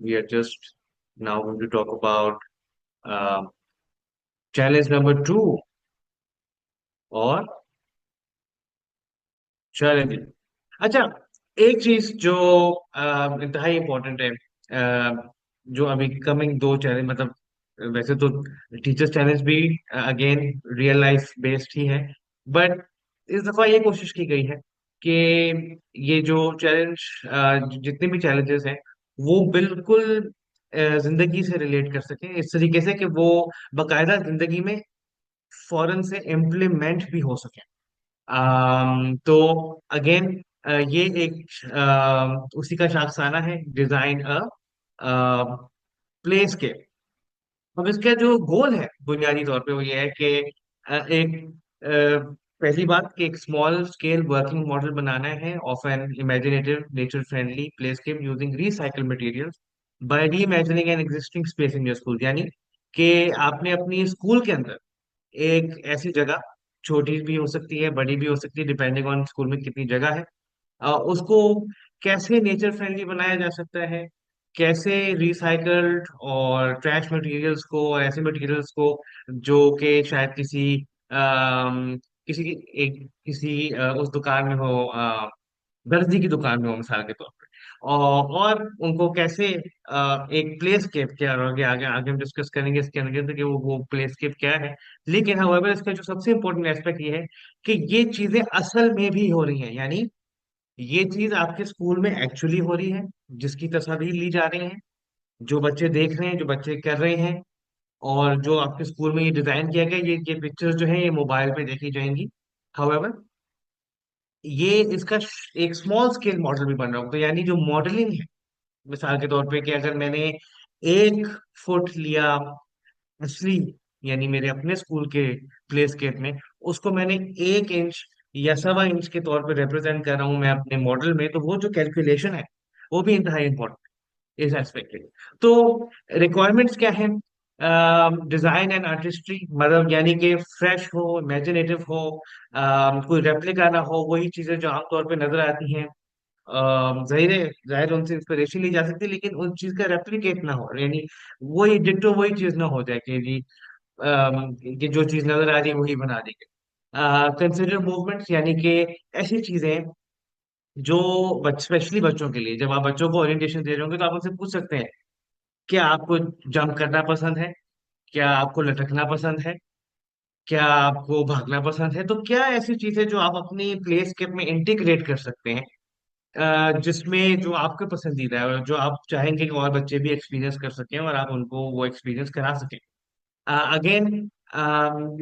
we are just now going to talk about uh, challenge number two और challenge. अच्छा, एक चीज जो इंतहाई इम्पोर्टेंट है, जो अभी कमिंग दो चैलेंज मतलब वैसे तो टीचर्स चैलेंज भी अगेन रियल लाइफ बेस्ड ही है, बट इस दफा ये कोशिश की गई है कि ये जो चैलेंज जितने भी चैलेंजेस हैं वो बिल्कुल जिंदगी से रिलेट कर सके, इस तरीके से कि वो बाकायदा जिंदगी में फौरन से इम्प्लीमेंट भी हो सके। तो अगेन ये एक उसी का शाखसाना है, डिजाइन अ प्लेस्केप। अब इसका जो गोल है बुनियादी तौर पे वो ये है कि एक पहली बात कि एक स्मॉल स्केल वर्किंग मॉडल बनाना है of an imaginative nature friendly playscape using recycle materials by reimagining an existing space in your school. यानी कि आपने अपनी स्कूल के अंदर एक ऐसी जगह, छोटी भी हो सकती है बड़ी भी हो सकती है डिपेंडिंग ऑन स्कूल में कितनी जगह है, उसको कैसे नेचर फ्रेंडली बनाया जा सकता है, कैसे रिसाइकल्ड और ट्रैश मटेरियल्स को, ऐसे मटेरियल्स को जो कि शायद किसी एक किसी उस दुकान में हो, दर्जी की दुकान में हो मिसाल के तौर पे, और उनको कैसे एक प्लेस्केप के आगे आगे आगे हम डिस्कस करेंगे इसके अंदर कि वो प्लेस्केप क्या है। लेकिन हाउएवर इसका जो सबसे इम्पोर्टेंट एस्पेक्ट ये है कि ये चीजें असल में भी हो रही हैं, यानी ये चीज आपके स्कूल में एक्चुअली हो रही है, जिसकी तस्वीर ली जा रही है, जो बच्चे देख रहे हैं, जो बच्चे कर रहे हैं, और जो आपके स्कूल में ये डिजाइन किया गया, ये पिक्चर्स जो है ये मोबाइल पे देखी जाएंगी। हाउएवर ये इसका एक स्मॉल स्केल मॉडल भी बन रहा होगा, तो यानी जो मॉडलिंग है, मिसाल के तौर पे कि अगर मैंने 1 फुट लिया असली, यानी मेरे अपने स्कूल के प्लेस्केप में, उसको मैंने 1 इंच या 1.25 इंच के तौर पे रिप्रेजेंट कर रहा हूँ मैं अपने मॉडल में, तो वो जो कैलकुलेशन है वो भी इंतहाई इंपॉर्टेंट इस एस्पेक्ट के लिए। तो रिक्वायरमेंट्स क्या है? डिजाइन एंड आर्टिस्ट्री, मतलब यानी कि फ्रेश हो, इमेजिनेटिव हो, कोई रेप्लिका ना हो, वही चीजें जो आमतौर पे नजर आती हैं। जाहिर है, जाहिर उनसे इंस्पिरेशन ली जा सकती है, लेकिन उन चीज का रेप्लिकेट ना हो, यानी वही डिट्टो वही चीज ना हो जाए कि जी कि जो चीज नजर आ रही है वही बना दी गई। कंसिडर मूवमेंट्स, यानी कि ऐसी चीजें जो स्पेशली बच्चों के लिए, जब आप बच्चों को ओरिएंटेशन दे रहे होंगे तो आप उनसे पूछ सकते हैं, क्या आपको जंप करना पसंद है, क्या आपको लटकना पसंद है, क्या आपको भागना पसंद है? तो क्या ऐसी चीजें जो आप अपनी प्लेस्केप में इंटीग्रेट कर सकते हैं, जिसमें जो आपके पसंदीदा है और जो आप चाहेंगे कि और बच्चे भी एक्सपीरियंस कर सकें और आप उनको वो एक्सपीरियंस करा सकें। अगेन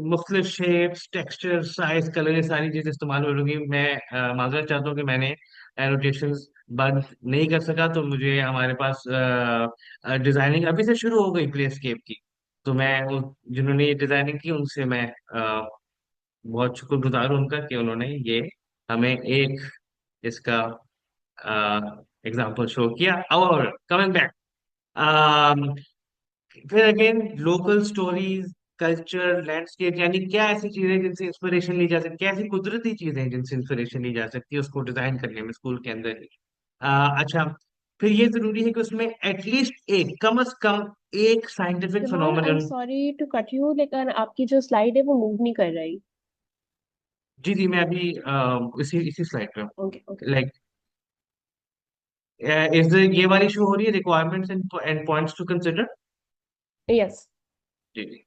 मुख्तलिफ शेप्स, टेक्सचर, साइज, कलर, ये सारी चीजें इस्तेमाल हो रही। मैं माजरत चाहता हूँ कि मैंने एनोटेशंस बंद नहीं कर सका, तो मुझे हमारे पास डिजाइनिंग अभी से शुरू हो गई प्लेस्केप की, तो मैं जिन्होंने ये डिजाइनिंग की उनसे मैं बहुत शुक्रगुजार हूँ उनका कि उन्होंने ये हमें एक इसका एग्जाम्पल शो किया। और कमिंग बैक, फिर again local stories, culture, landscape, यानी क्या ऐसी चीजें जिनसे इंस्पिरेशन ली जा सकती है, क्या ऐसी कुदरती चीजें हैं जिनसे इंस्पिरेशन ली जा सकती है उसको डिजाइन करने में स्कूल के अंदर ही। अच्छा, फिर ये जरूरी है कि उसमें एटलीस्ट एक, कम से कम एक साइंटिफिक जवान, I am phenomenon. Sorry to cut you, लेकिन आपकी जो स्लाइड है वो मूव नहीं कर रही। जी जी, मैं अभी इसी इसी स्लाइड पे हूँ। Okay okay. लाइक इस ये वाली शो हो रही है, requirements and points to consider. Yes. जी जी।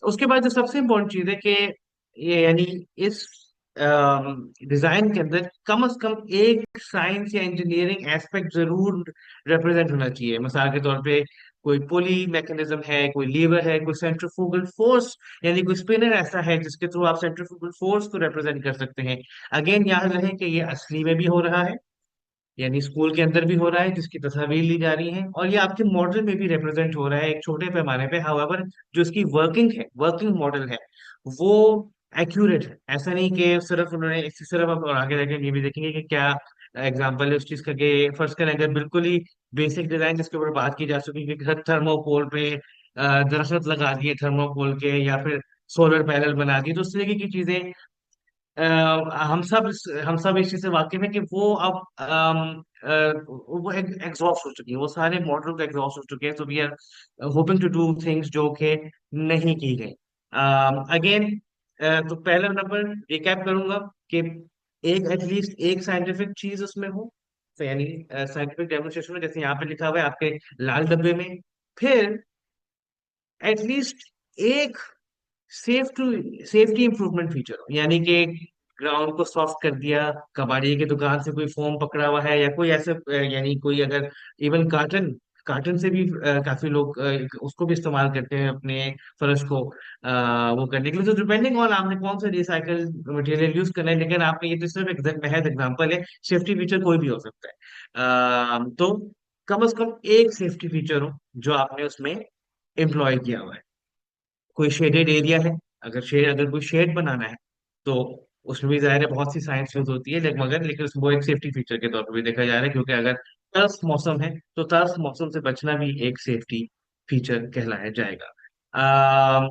उसके बाद जो सबसे इम्पोर्टेंट चीज है कि ये यानी इस डिजाइन के अंदर कम से कम एक साइंस या इंजीनियरिंग एस्पेक्ट जरूर रिप्रेजेंट होना चाहिए। मिसाल के तौर पे कोई पुली मैकेनिज्म है, कोई लीवर है, कोई सेंट्रीफ्यूगल फोर्स, यानी कोई स्पिनर ऐसा है जिसके थ्रू आप सेंट्रीफ्यूगल फोर्स को रिप्रेजेंट कर सकते हैं। अगेन याद रहे कि ये असली में भी हो रहा है, यानी स्कूल के अंदर भी हो रहा है, जिसकी तस्वीर ली जा रही है, और ये आपके मॉडल में भी रिप्रेजेंट हो रहा है एक छोटे पैमाने पे। हाउएवर जो इसकी वर्किंग है, वर्किंग मॉडल है, वो एक्यूरेट है। ऐसा नहीं कि सिर्फ उन्होंने इसी सिर्फ अब और आगे जाके ये भी देखेंगे कि क्या एग्जाम्पल है उस चीज का, कि फर्स्ट करें अगर बिल्कुल ही बेसिक डिजाइन जिसके ऊपर बात की जा सके कि थर्मोकोल पे दरख्त लगा दिए थर्मोकोल के, या फिर सोलर पैनल बना दिए, तो उस तरीके की चीजें हम सब इस चीज से वाकिफ है कि वो अब वो एग्जॉस्ट हो चुकी है, वो सारे मॉडल एग्जॉस्ट हो चुके हैं, तो we are hoping to do things जो कि नहीं की गई। अगेन, तो पहला नंबर रिकैप करूंगा कि एक एटलीस्ट एक साइंटिफिक चीज उसमें हो, तो यानी साइंटिफिक डेमोन्स्ट्रेशन में, जैसे यहाँ पे लिखा हुआ है आपके लाल डब्बे में। फिर एटलीस्ट एक सेफ्टी इंप्रूवमेंट फीचर हो, यानी कि ग्राउंड को सॉफ्ट कर दिया, कबाड़ी की दुकान से कोई फोम पकड़ा हुआ है, या कोई ऐसे यानी कोई अगर इवन कार्टन कार्टन से भी काफी लोग उसको भी इस्तेमाल करते हैं अपने फर्श को वो करने के लिए। तो डिपेंडिंग ऑन आपने कौन सा रिसाइकल मटेरियल यूज करना है, लेकिन आपने ये तो सिर्फ एक महज एग्जांपल है, सेफ्टी फीचर कोई भी हो सकता है। तो कम से कम एक सेफ्टी फीचर हो जो आपने उसमें एम्प्लॉय किया हुआ है। कोई शेडेड एरिया है, अगर कोई शेड बनाना है, तो उसमें भी जाहिर है बहुत सी साइंस यूज होती है, लेकिन उसमें वो एक सेफ्टी फीचर के तौर पर भी देखा जा रहा है, क्योंकि अगर टर्फ मौसम है तो टर्फ मौसम से बचना भी एक सेफ्टी फीचर कहलाया जाएगा।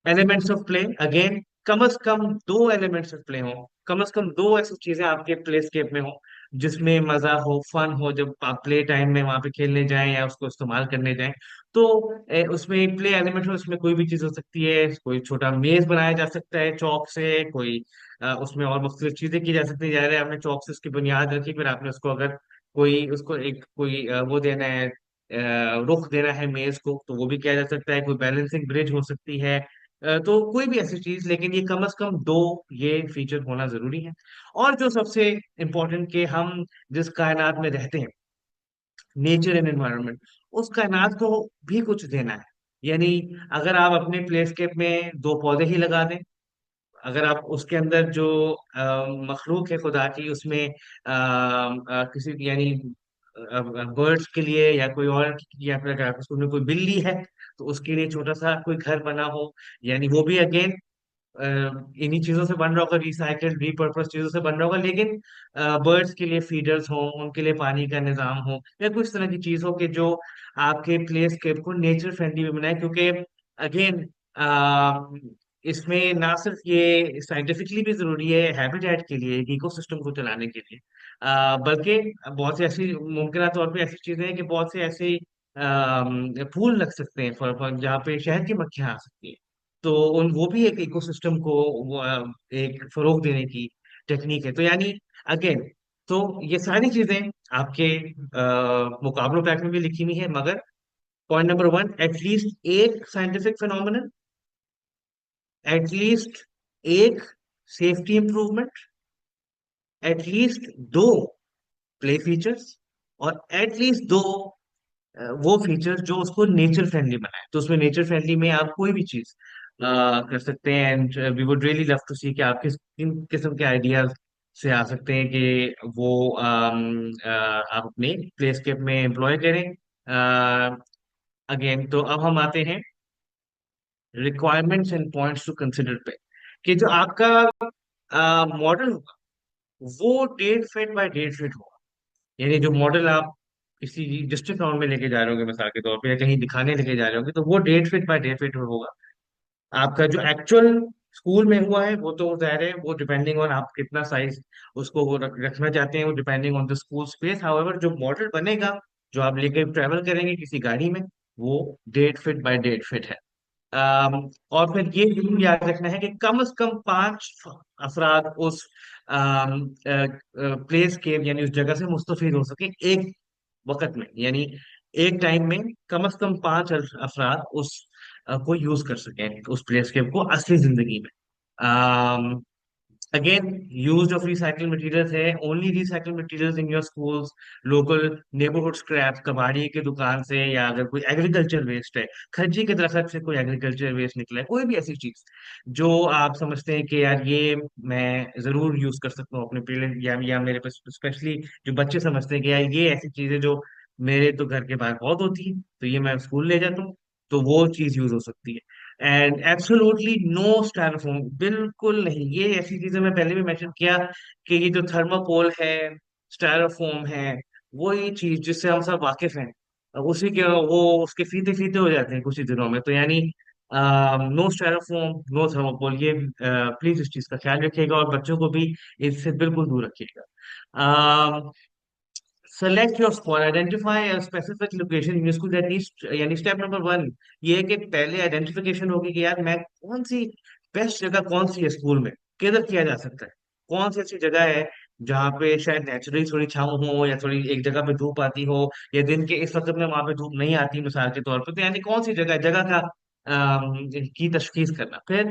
Elements of play, again come से कम दो एलिमेंट्स ऑफ प्ले हो, कम से कम दो ऐसी चीजें आपके प्लेस्केप में हो जिसमें मजा हो, फन हो, जब आप प्ले टाइम में वहां पे खेलने जाएं या उसको इस्तेमाल करने जाएं। तो उसमें एक प्ले एलिमेंट हो, उसमें कोई भी चीज हो सकती है, कोई छोटा मेज बनाया जा सकता है चौक से, कोई उसमें और मुख्तलिफ चीजें की जा सकती है। जाहिर है आपने चौक से उसकी बुनियाद रखी, फिर आपने उसको अगर कोई उसको एक कोई वो देना है, रुख देना है मेज को, तो वो भी किया जा सकता है, कोई बैलेंसिंग ब्रिज हो सकती है। तो कोई भी ऐसी चीज, लेकिन ये कम से कम दो ये फीचर होना जरूरी है। और जो सबसे इम्पोर्टेंट, कि हम जिस कायनात में रहते हैं, नेचर एंड एनवायरनमेंट, उस कायनात को भी कुछ देना है। यानी अगर आप अपने प्लेस्केप में दो पौधे ही लगा दें, अगर आप उसके अंदर जो मखलूक है खुदा की, उसमें किसी यानी बर्ड्स के लिए या कोई और, या फिर अगर उसमें कोई बिल्ली है तो उसके लिए छोटा सा कोई घर बना हो, यानी वो भी अगेन इन्हीं चीजों से बन रहा होगा, रिसाइकल्ड रिपर्पस चीजों से बन रहा होगा, लेकिन बर्ड्स के लिए फीडर्स हो, उनके लिए पानी का निजाम हो, या कुछ तरह की चीज हो कि जो आपके प्लेस्केप को नेचर फ्रेंडली भी बनाए। क्योंकि अगेन इसमें ना सिर्फ ये साइंटिफिकली भी जरूरी है हैबिटेट के लिए, एक इकोसिस्टम को चलाने के लिए, बल्कि बहुत सी ऐसी मुमकिन तौर पे ऐसी चीजें हैं कि बहुत से ऐसे फूल लग सकते हैं, जहाँ पे शहद की मक्खियां आ सकती हैं। तो उन वो भी एक इकोसिस्टम को एक फरोग देने की टेक्निक है। तो यानी अगेन, तो ये सारी चीजें आपके मुकाबलों पैक में भी लिखी हुई है, मगर पॉइंट नंबर वन, एटलीस्ट एक साइंटिफिक फिनोमिनन, एटलीस्ट एक सेफ्टी इंप्रूवमेंट, एटलीस्ट दो प्ले फीचर्स, और एटलीस्ट दो वो फीचर जो उसको नेचर फ्रेंडली बनाए। तो उसमें नेचर फ्रेंडली में आप कोई भी चीज कर सकते हैं, and we would really love to see कि आप किन किस्म के आइडियाज से आ सकते हैं कि वो आप अपने प्लेस्केप में एम्प्लॉय करें। अगेन, तो अब हम आते हैं requirements and points to consider पे, कि जो आपका मॉडल होगा वो date fit by date fit होगा। यानी जो मॉडल आप किसी डिस्ट्रिक्ट ग्राउंड में लेके जा रहे होंगे मिसाल के तौर पे, या कहीं दिखाने लेके जा रहे होंगे, तो वो date fit by date fit होगा। आपका जो एक्चुअल स्कूल में हुआ है वो तो जाहिर है, वो डिपेंडिंग ऑन आप कितना साइज उसको वो रखना चाहते हैं, वो depending on the school space. However जो मॉडल बनेगा, जो आप लेके ट्रेवल करेंगे किसी गाड़ी में, वो date fit by date fit है। और फिर ये जरूर याद रखना है कि कम से कम पांच अफराद उस प्लेस के यानी उस जगह से मुस्तफीद हो सके एक वक्त में, यानी एक टाइम में कम से कम पांच अफराद उस को यूज कर सकें, उस प्लेसकेप को असली जिंदगी में। Again, use of recycle materials है, only recycle materials in your schools, local neighbourhood scrap, कबाड़ी की दुकान से, या अगर कोई एग्रीकल्चर वेस्ट है, खर्ची के दरख्त से कोई एग्रीकल्चर वेस्ट निकला है, कोई भी ऐसी चीज जो आप समझते हैं कि यार ये मैं जरूर यूज कर सकता हूँ अपने पेरेंट या मेरे पास, स्पेशली जो बच्चे समझते हैं कि यार ये ऐसी चीजें जो मेरे तो घर के बाहर बहुत होती है, तो ये मैं स्कूल ले जाता हूँ, तो वो चीज यूज हो सकती है। एंड एब्सोल्युटली नो स्टायरोफोम, बिल्कुल नहीं। ये ऐसी चीजें मैं पहले भी मेंशन किया कि ये जो थर्माकोल है, स्टायरोफोम है, वो ये चीज जिससे हम सब वाकिफ हैं, उसी के वो उसके फीते फीते हो जाते हैं कुछ ही दिनों में। तो यानी नो स्टायरोफोम, नो थर्मोकोल, ये प्लीज इस चीज का ख्याल रखिएगा और बच्चों को भी इससे बिल्कुल दूर रखिएगा। Select your spot, identify a specific location in your school that needs, यानी स्टेप नंबर वन ये है कि पहले आइडेंटिफिकेशन होगी कि यार मैं कौन सी बेस्ट जगह कौन सी है स्कूल में, किधर किया जा सकता है, कौन सी ऐसी जगह है जहाँ पे शायद नेचुरली थोड़ी छाँव हो या थोड़ी एक जगह पे धूप आती हो, या दिन के इस वक्त में वहां पे धूप नहीं आती मिसाल के तौर पर, तो यानी कौन सी जगह है, जगह का की तशखीस करना। फिर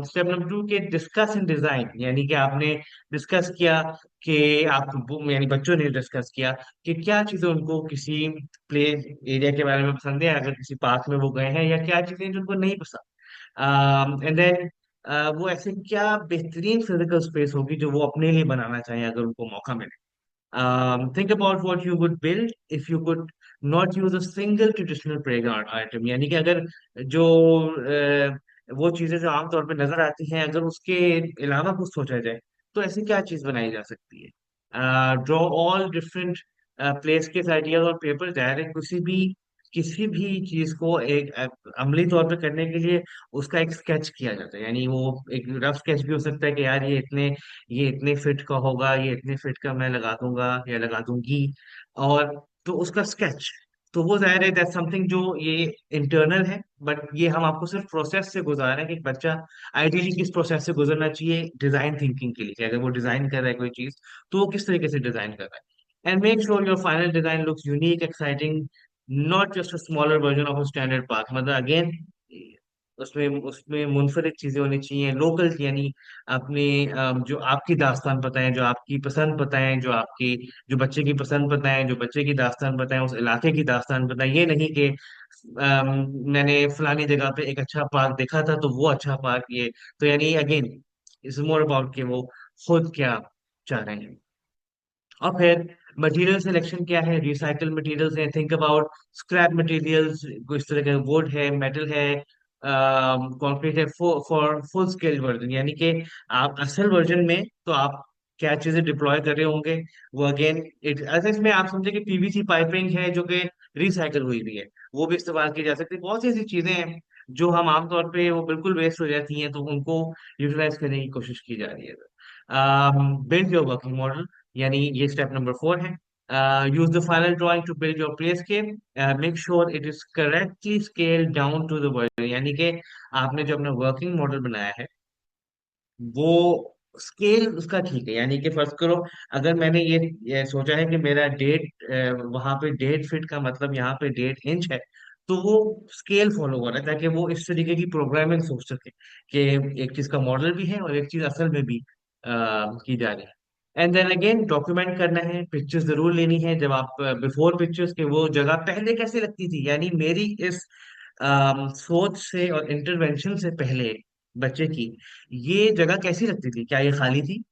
स्टेप नंबर टू के डिस्कस इन डिजाइन, यानी कि आपने डिस्कस किया कि आप यानी बच्चों ने डिस्कस किया कि क्या चीजें उनको किसी प्ले एरिया के बारे में पसंद है, अगर किसी पार्क में वो गए हैं, या क्या चीजें जो उनको नहीं पसंद, एंड देन वो ऐसे क्या बेहतरीन फिजिकल स्पेस होगी जो वो अपने लिए बनाना चाहें अगर उनको मौका मिले। Think about what you would build if you could not use a single traditional playground item, यानी कि अगर जो वो चीजें जो आमतौर पे नजर आती हैं अगर उसके अलावा कुछ सोचा जाए तो ऐसी क्या चीज बनाई जा सकती है। ड्रॉ ऑल डिफरेंट प्लेस के आइडियाज और पेपर, डायरेक्ट किसी भी चीज को एक अमली तौर पे करने के लिए उसका एक स्केच किया जाता है, यानी वो एक रफ स्केच भी हो सकता है कि यार ये इतने फिट का होगा, ये इतने फिट का मैं लगा दूंगा या लगा दूंगी, और तो उसका स्केच, तो वो जाहिर है दैट समथिंग जो ये इंटरनल है, बट ये हम आपको सिर्फ प्रोसेस से गुजारा है कि एक बच्चा आइडियली किस प्रोसेस से गुजरना चाहिए डिजाइन थिंकिंग के लिए, कि अगर वो डिजाइन कर रहा है कोई चीज तो वो किस तरीके से डिजाइन कर रहा है। And make sure your final design looks unique exciting, not just a smaller version of a standard park, मतलब अगेन उसमें उसमें मुनफरिद चीजें होनी चाहिए, लोकल, यानी अपने जो आपकी दास्तान बताएं, जो आपकी पसंद बताएं, जो बच्चे की पसंद बताएं, जो बच्चे की दास्तान बताएं, उस इलाके की दास्तान बताएं, ये नहीं कि मैंने फलानी जगह पे एक अच्छा पार्क देखा था तो वो अच्छा पार्क ये, तो यानी अगेन इट्स मोर अबाउट कि वो खुद क्या चाह रहे हैं। और फिर मटेरियल सिलेक्शन क्या है, रिसाइकल मटेरियल्स हैं, थिंक अबाउट स्क्रैप मटेरियल्स, इस तरह का वुड है, मेटल है, कंक्रीट है, फॉर फुल स्केल वर्जन, यानी कि आप असल वर्जन में तो आप क्या चीजें डिप्लॉय कर रहे होंगे, वो अगेन इट ऐसे इसमें आप समझे कि पीवीसी पाइपिंग है जो कि रिसाइकल हुई भी है, वो भी इस्तेमाल की जा सकती है, बहुत सी ऐसी चीजें हैं जो हम आमतौर पे वो बिल्कुल वेस्ट हो जाती हैं तो उनको यूटिलाइज करने की कोशिश की जा रही है। बिल्ड योर वर्किंग मॉडल, यानी ये स्टेप नंबर फोर है। Use the final drawing to build your play scale, make sure it is correctly scale down to the word, यानी कि आपने जो अपना वर्किंग मॉडल बनाया है वो स्केल उसका ठीक है, यानी कि फर्ज करो अगर मैंने ये सोचा है कि मेरा 1.5 वहां पे 1.5 फीट का मतलब यहाँ पे 1.5 इंच है, तो वो स्केल फॉलो हो रहा है ताकि वो इस तरीके की प्रोग्रामिंग सोच सके कि एक चीज का मॉडल भी है और एक चीज असल में भी की जा रही है। एंड देन अगेन डॉक्यूमेंट करना है, पिक्चर्स जरूर लेनी है जब आप बिफोर पिक्चर्स के वो जगह पहले कैसे लगती थी, यानी मेरी इस सोच से और इंटरवेंशन से पहले बच्चे की ये जगह कैसी लगती थी, क्या ये खाली थी,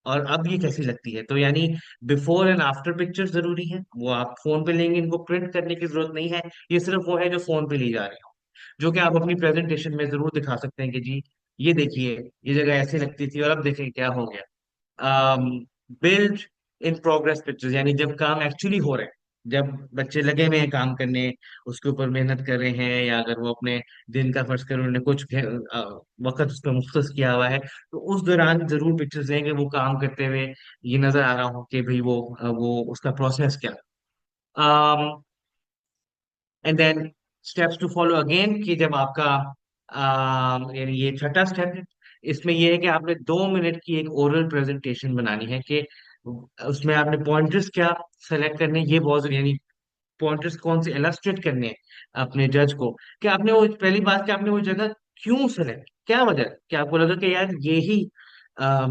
और अब ये कैसी लगती है, तो यानी बिफोर एंड आफ्टर पिक्चर जरूरी है, वो आप फोन पे लेंगे, इनको प्रिंट करने की जरूरत नहीं है, ये सिर्फ वो है जो फोन पे ली जा रही हो, जो कि आप अपनी प्रेजेंटेशन में जरूर दिखा सकते हैं कि जी ये देखिए ये जगह ऐसी लगती थी और अब देखें क्या हो गया। बिल्ड इन प्रोग्रेस पिक्चर्स, यानी जब काम एक्चुअली हो रहे हैं, जब बच्चे लगे हुए हैं काम करने, उसके ऊपर मेहनत कर रहे हैं, या अगर वो अपने दिन का फर्ज कर उन्होंने कुछ वक्त उस पर मुख्तस किया हुआ है तो उस दौरान जरूर पिक्चर्स लेंगे वो काम करते हुए ये नजर आ रहा हो कि भाई वो उसका प्रोसेस क्या। And then steps to follow again कि जब आपका यानी ये छठा स्टेप है, इसमें ये है कि आपने 2 मिनट की एक ओरल प्रेजेंटेशन बनानी है कि उसमें आपने पॉइंटर्स क्या सेलेक्ट करने हैं, ये बहुत जरूरी, यानी पॉइंटर्स कौन से इलस्ट्रेट करने हैं अपने जज को, कि आपने वो पहली बात कि आपने वो जगह क्यों सेलेक्ट, क्या वजह कि आपको लगा कि यार ये ही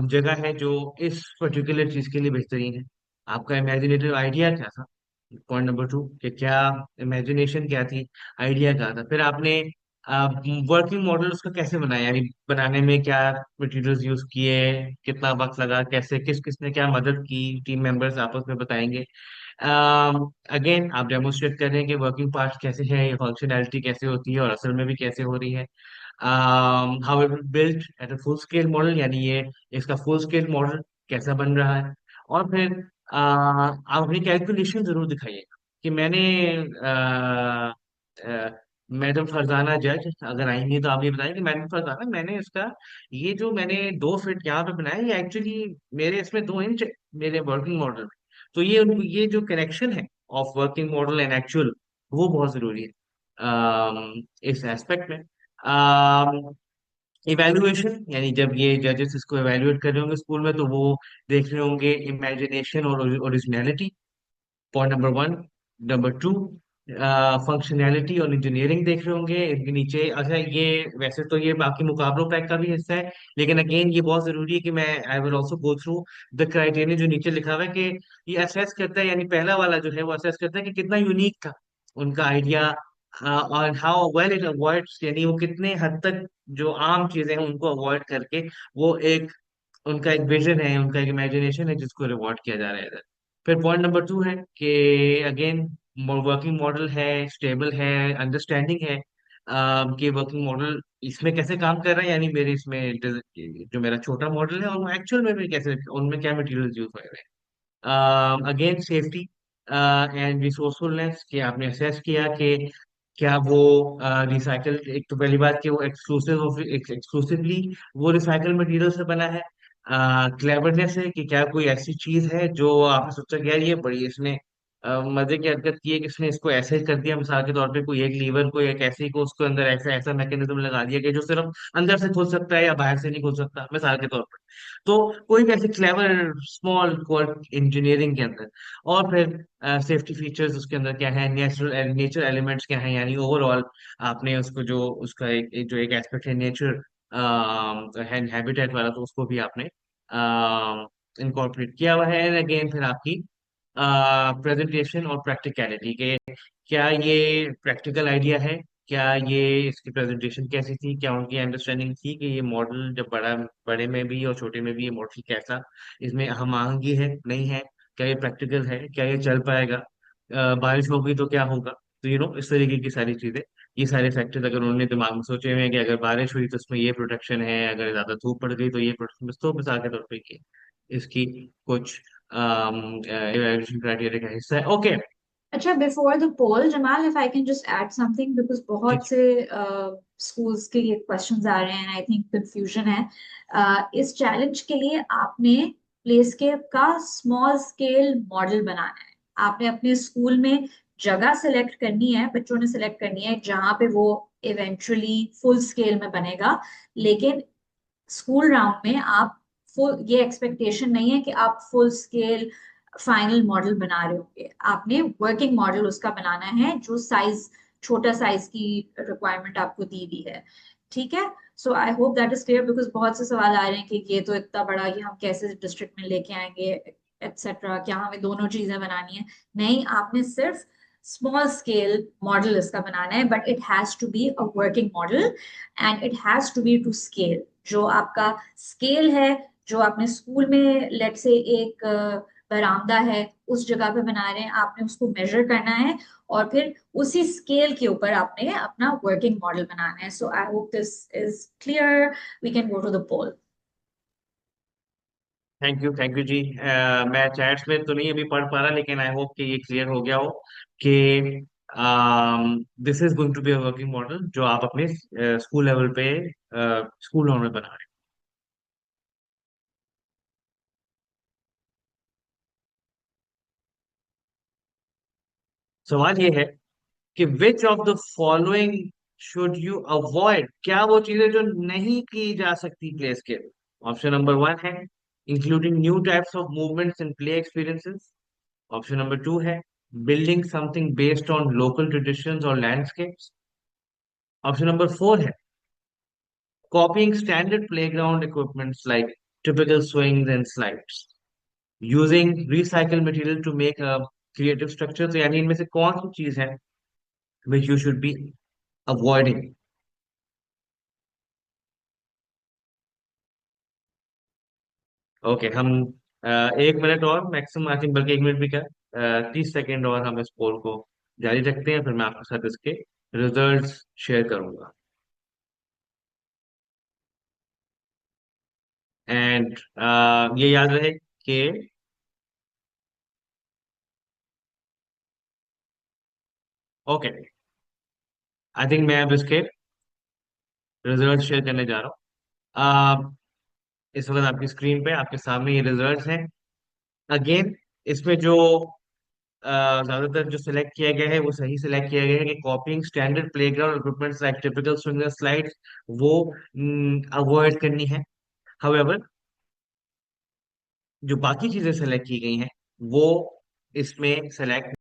जगह है जो इस पर्टिकुलर चीज के लिए बेहतरीन है, आपका इमेजिनेटिव आइडिया क्या था। पॉइंट नंबर टू कि क्या इमेजिनेशन क्या थी, आइडिया क्या था। फिर आपने वर्किंग मॉडल उसका कैसे बनाया, यानी बनाने में क्या मटेरियल्स यूज किए, कितना वक्त लगा, कैसे किस किसने क्या मदद की, टीम मेंबर्स आपस में बताएंगे। अगेन आप डेमोन्स्ट्रेट कर रहे हैं कि वर्किंग पार्ट कैसे है, ये फंक्शनैलिटी कैसे होती है और असल में भी कैसे हो रही है। How it built at a full scale model, यानी ये इसका फुल स्केल मॉडल कैसा बन रहा है। और फिर आप अपनी कैलकुलेशन जरूर दिखाइएगा कि मैंने मैडम फरजाना जज अगर आएंगी तो आप ये बताएं कि मैडम फरजाना, मैंने इसका ये जो मैंने 2 फीट यहाँ पे बनाया, ये एक्चुअली मेरे इसमें 2 इंच मेरे वर्किंग मॉडल में, तो ये जो कनेक्शन है of working model and actual, वो बहुत जरूरी है इस एस्पेक्ट में। इवेल्युएशन, यानी जब ये जजेस इसको एवेल्युएट कर रहे होंगे स्कूल में, तो वो देख रहे होंगे इमेजिनेशन और originality, point number 1। Number 2, functionality और इंजीनियरिंग देख रहे होंगे इनके नीचे। अच्छा, ये वैसे तो ये बाकी मुकाबलों पैक का भी हिस्सा है, लेकिन अगेन ये बहुत जरूरी है कि मैं I will also go through the criteria जो नीचे लिखा हुआ है, कि ये असेस करता है, यानी पहला वाला जो है वो असेस करता है कि कितना यूनिक था उनका आइडिया, और हाउ वेल इट अवॉइड्स, यानी वो कितने हद तक जो आम चीजें हैं उनको अवॉइड करके वो एक उनका एक विजन है, उनका एक इमेजिनेशन है जिसको रिवॉर्ड किया जा रहा है इधर। फिर पॉइंट नंबर 2 है कि अगेन वर्किंग मॉडल है, स्टेबल है, अंडरस्टैंडिंग है कि वर्किंग मॉडल इसमें कैसे काम कर रहा है, यानी मेरे इसमें जो मेरा छोटा मॉडल है और वो एक्चुअल में भी कैसे, उनमें क्या मटेरियल यूज हो रहे हैं। अगेन सेफ्टी एंड रिसोर्सफुलनेस, कि आपने असेस किया कि क्या वो रिसाइकल, एक तो पहली बात कि वो एक्सक्लूसिवली वो रिसाइकल मटेरियल से बना है। क्लेवरनेस है, कि क्या कोई ऐसी चीज है जो आपने सोचा कि यार ये बड़ी इसने मजे की हरकत की है कि इसने इसको ऐसे कर दिया, मिसाल के तौर पे कोई एक लीवर को एक ऐसे ही को उसको अंदर ऐसा ऐसा मैकेनिज्म लगा दिया कि जो सिर्फ अंदर से खुल सकता है या बाहर से नहीं खुल सकता, मिसाल के तौर पर। तो कोई भी ऐसे क्लेवर स्मॉल क्वर्क इंजीनियरिंग के अंदर। और फिर सेफ्टी फीचर्स उसके अंदर क्या है, नेचर एलिमेंट्स क्या है, यानी ओवरऑल आपने उसको जो उसका जो एक एस्पेक्ट है नेचर हैबिटेट वाला, तो उसको भी आपने इनकॉर्पोरेट किया हुआ है। अगेन फिर आपकी प्रेजेंटेशन और प्रैक्टिकलिटी के, क्या ये प्रैक्टिकल आइडिया है, क्या ये इसकी प्रेजेंटेशन कैसी थी, क्या उनकी अंडरस्टैंडिंग थी कि ये मॉडल जब बड़े में भी और छोटे में भी ये मॉडल कैसा, इसमें हमआहंगी है नहीं है, क्या ये प्रैक्टिकल है, क्या ये चल पाएगा, बारिश होगी तो क्या होगा, तो इस तरीके की सारी चीजें, ये सारे फैक्टर्स अगर उन्होंने दिमाग में सोचे हुए हैं कि अगर बारिश हुई तो इसमें ये प्रोटेक्शन है, अगर ज्यादा धूप पड़ गई तो ये प्रोटेक्शन, बस तो मिसाल के तौर पे ये इसकी कुछ इवैल्यूएशन क्राइटेरिया का हिस्सा है। ओके। अच्छा, before the poll Jamal, if I can just add something, because जी बहुत से स्कूल्स के लिए क्वेश्चंस आ रहे हैं, आई थिंक कंफ्यूजन है। इस चैलेंज के लिए आपने प्लेस्केप का स्मॉल स्केल मॉडल बनाना है। आपने अपने स्कूल में जगह सेलेक्ट करनी है, बच्चों ने सेलेक्ट करनी है जहां पे वो इवेंचुअली फुल स्केल में बनेगा। लेकिन स्कूल राउंड में आप फुल, ये एक्सपेक्टेशन नहीं है कि आप फुल स्केल फाइनल मॉडल बना रहे होंगे। आपने वर्किंग मॉडल उसका बनाना है जो साइज, छोटा साइज की रिक्वायरमेंट आपको दी हुई है। ठीक है। So I hope that is clear, because बहुत से सवाल आ रहे हैं कि ये तो इतना बड़ा, ये हम कैसे डिस्ट्रिक्ट में लेके आएंगे एक्सेट्रा, क्या हमें दोनों चीजें बनानी है? नहीं, आपने सिर्फ स्मॉल स्केल मॉडल इसका बनाना है, but it has to be a working model and it has to be to scale. जो आपका स्केल है, जो आपने स्कूल में लेट से एक बरामदा है उस जगह पे बना रहे हैं, आपने उसको मेजर करना है और फिर उसी स्केल के ऊपर आपने अपना वर्किंग मॉडल बनाना है। So I hope this is clear. We can go to the poll. Thank you जी। मैं चैट्स में तो नहीं अभी पढ़ पा रहा, लेकिन आई होप कि ये क्लियर हो गया हो कि this is going to be a working model जो आप अपने स्कूल लेवल पे स्कूल में बना रहे हैं। सवाल ये है कि which of the following should you avoid, क्या वो चीजें जो नहीं की जा सकती प्ले स्केल। ऑप्शन नंबर 1 है including new types of movements in play experiences. Option number 2 है building something based on local traditions और लैंडस्केप्स। ऑप्शन नंबर 4 है copying standard playground equipments like typical swings and slides, using recycled material to make a creative structure। तो यानी इनमें से कौन सी चीज है which you should be avoiding। Okay, हम 1 मिनट और मैक्सिमम, आई थिंक बल्कि 1 मिनट भी क्या, 30 सेकेंड और हम इस पोल को जारी रखते हैं, फिर मैं आपके साथ इसके रिजल्ट्स शेयर करूंगा। एंड ये याद रहे कि ओके, आई थिंक मैं अब इसके रिजल्ट शेयर करने जा रहा हूँ। इस वक्त आपकी स्क्रीन पे आपके सामने ये रिजल्ट्स हैं। अगेन इसमें जो ज्यादातर जो सिलेक्ट किया गया है वो सही सिलेक्ट किया गया है कि कॉपिंग standard playground equipments like typical swinger slides वो अवॉइड करनी है। हाउएवर जो बाकी चीजें सेलेक्ट की गई हैं वो इसमें सेलेक्ट